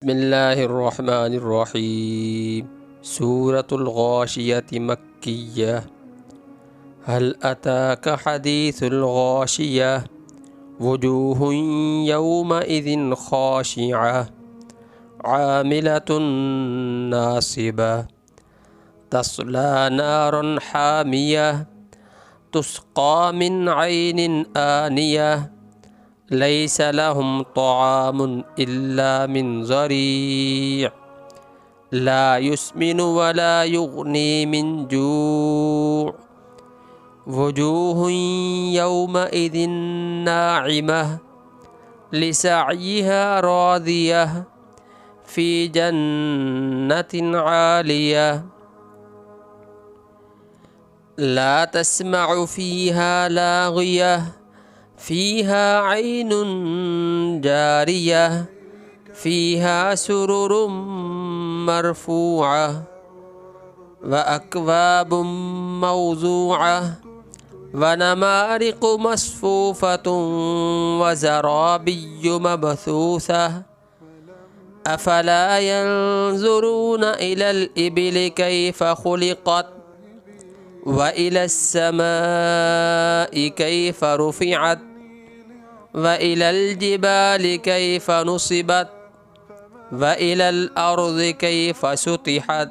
बिस्मिल्लाहिर्रहमानिर्रहीम। सूरतुल गाशियति मक्किय्यह। हल अताका हदीसुल गाशियह। वुजूहुन यौमइज़िन खाशिअह आमिलतुन नासिबह तस्ला नारन हामियह तुस्क़ा मिन ऐनिन आनियह लैसा लहुम तआमुन इल्ला मिन ज़री' ला युस्मिनु वला युग़नी मिन जू' वुजूहुन यौमइज़िन नाइमह लिसअयिहा राज़ियह फ़ी जन्नतिन आलियह ला तस्मअु फ़ीहा लाग़ियह फ़ीहा ऐनुन जारियह फ़ीहा सुरुरुम मरफ़ूअह व अकवाबुम मौज़ूअह व नमारिक़ु मस्फ़ूफ़तुन व ज़राबिय्यु मबसूसह अफ़ला यंज़ुरून इलल इबिलि कैफ़ ख़ुलिक़त व इलस समाइ कैफ़ रुफ़िअत व इलल जिबालि कैफ़ नुसिबत व इलल अर्ज़ि कैफ़ सुतिहत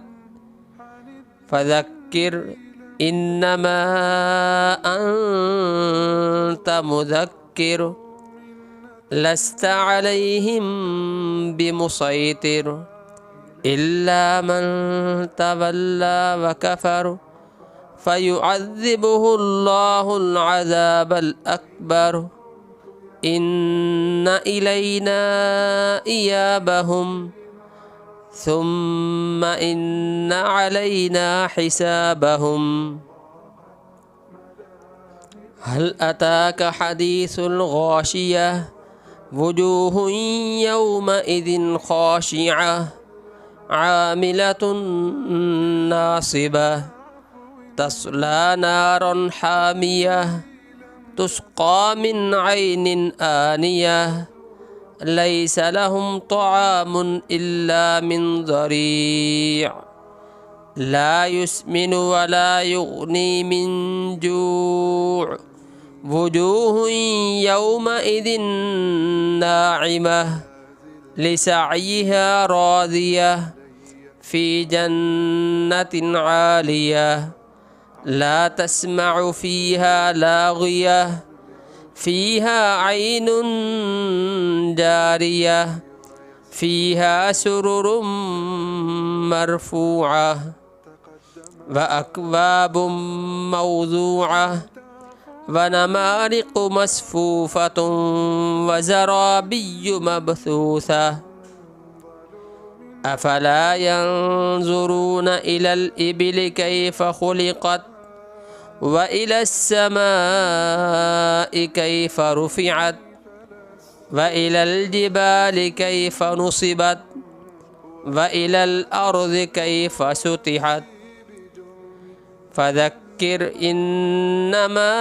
फ़ज़क्किर इन्नमा अन्त मुज़क्किर लस्त अलैहिम बिमुसैतिर इल्ला मन तवल्ला व कफ़र फ़युअज़्ज़िबुहुल्लाहुल अज़ाबल अकबर इन्ना इलैना इयाबहुम सुम्मा इन्ना अलैना हिसाबहुम। हल अताका हदीसुल गाशियह। वुजूहुन यौमइज़िन खाशिअह आमिलतुन नासिबह तस्ला नारन हामियह तुस्क़ा मिन ऐनिन आनियह लैसा लहुम तआमुन इल्ला मिन ज़री' ला युस्मिनु वला युग़नी मिन जू' वुजूहुन यौमइज़िन नाइमह लिसअयिहा राज़ियह फ़ी जन्नतिन आलियह ला तस्मअु फ़ीहा लाग़ियह फ़ीहा ऐनुन जारियह फ़ीहा सुरुरुम मरफ़ूअह व अकवाबुम मौज़ूअह व नमारिक़ु मस्फ़ूफ़तुन व ज़राबिय्यु मबसूसह अफ़ला यंज़ुरून इलल इबिलि कैफ़ ख़ुलिक़त व इलस समाइ कैफ़ रुफ़िअत व इलल जिबालि कैफ़ नुसिबत व इलल अर्ज़ि कैफ़ सुतिहत फ़ज़क्किर इन्नमा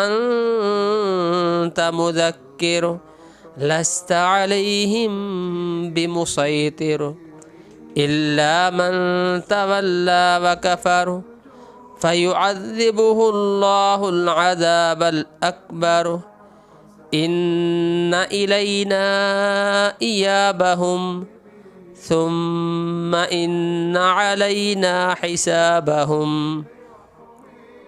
अन्त मुज़क्किर लस्त अलैहिम बिमुसैतिर इल्ला मन तवल्ला व कफ़र फ़युअज़्ज़िबुहुल्लाहुल अज़ाबल अकबर इन्ना इलैना इयाबहुम सुम्मा इन्ना अलैना हिसाबहुम।